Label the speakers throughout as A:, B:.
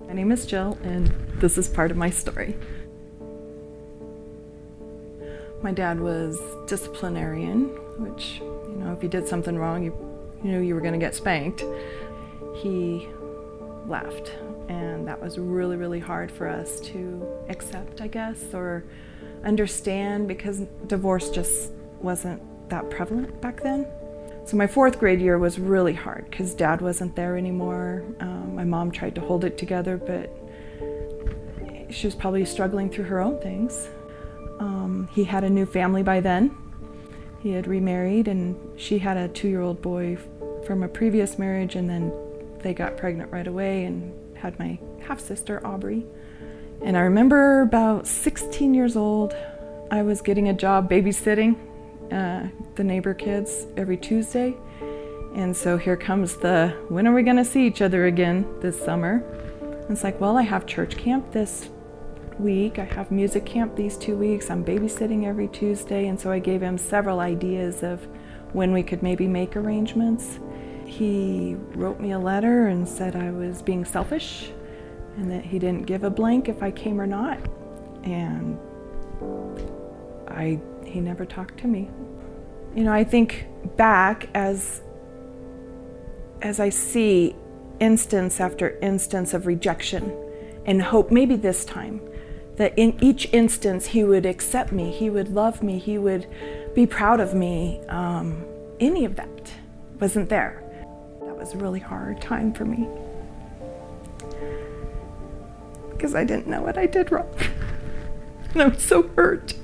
A: My name is Jill, and this is part of my story. My dad was disciplinarian, which, if you did something wrong, you knew you were going to get spanked. He left, and that was really, really hard for us to accept, I guess, or understand, because divorce just wasn't that prevalent back then. So my 4th grade year was really hard because Dad wasn't there anymore. My mom tried to hold it together, but she was probably struggling through her own things. He had a new family by then. He had remarried, and she had a 2-year-old boy from a previous marriage, and then they got pregnant right away and had my half-sister, Aubrey. And I remember about 16 years old, I was getting a job babysitting the neighbor kids every Tuesday. And so here comes when are we going to see each other again this summer? And it's like, well, I have church camp this week, I have music camp these 2 weeks, I'm babysitting every Tuesday. And so I gave him several ideas of when we could maybe make arrangements. He wrote me a letter and said I was being selfish and that he didn't give a blank if I came or not. And he never talked to me. I think back as I see instance after instance of rejection and hope maybe this time that in each instance he would accept me, he would love me, he would be proud of me. Any of that wasn't there. That was a really hard time for me because I didn't know what I did wrong. And I was so hurt.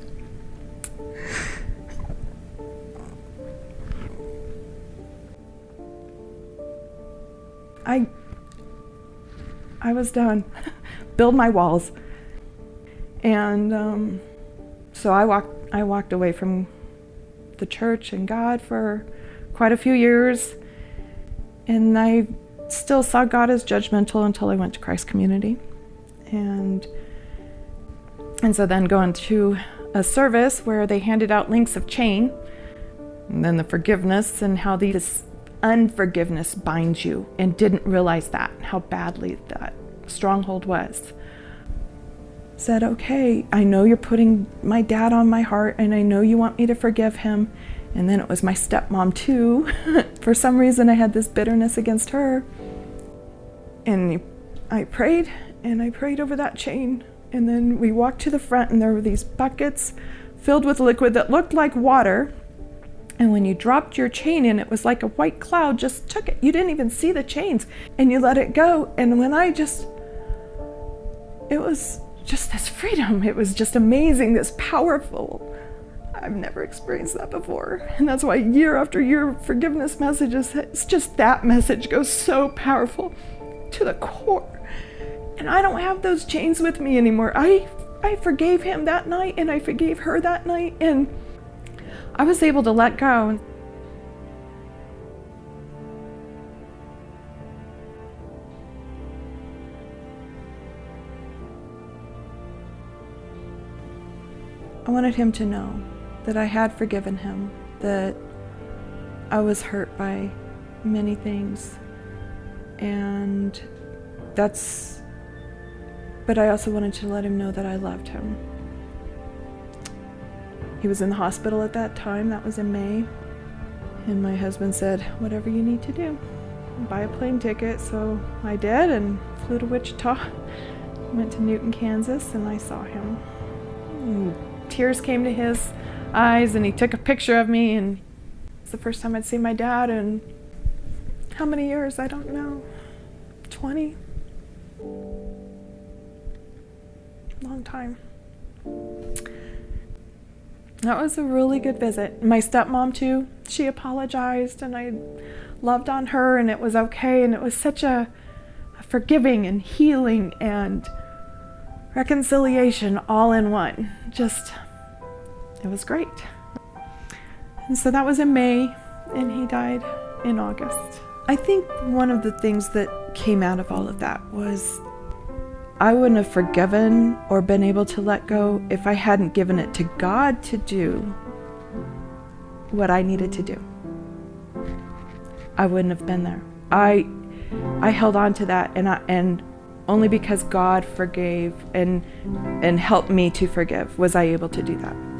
A: I was done. Build my walls. And so I walked away from the church and God for quite a few years. And I still saw God as judgmental until I went to Christ Community. And so then going to a service where they handed out links of chain, and then the forgiveness and how this unforgiveness binds you, and didn't realize that, how badly that stronghold was. Said, okay, I know you're putting my dad on my heart, and I know you want me to forgive him. And then it was my stepmom too. For some reason I had this bitterness against her. And I prayed over that chain. And then we walked to the front, and there were these buckets filled with liquid that looked like water. And when you dropped your chain in, it was like a white cloud just took it. You didn't even see the chains, and you let it go. And when it was just this freedom. It was just amazing, this powerful. I've never experienced that before. And that's why year after year, forgiveness messages, it's just that message goes so powerful to the core. And I don't have those chains with me anymore. I forgave him that night, and I forgave her that night, and I was able to let go. I wanted him to know that I had forgiven him, that I was hurt by many things, but I also wanted to let him know that I loved him. He was in the hospital at that time, that was in May, and my husband said, whatever you need to do, buy a plane ticket. So I did, and flew to Wichita, went to Newton, Kansas, and I saw him. And tears came to his eyes, and he took a picture of me, and it's the first time I'd seen my dad in how many years, I don't know, 20? Long time. That was a really good visit. My stepmom too, she apologized, and I loved on her, and it was okay, and it was such a forgiving and healing and reconciliation all in one. It was great. And so that was in May, and he died in August. I think one of the things that came out of all of that was I wouldn't have forgiven or been able to let go if I hadn't given it to God to do what I needed to do. I wouldn't have been there. I held on to that, and Only because God forgave and helped me to forgive was I able to do that.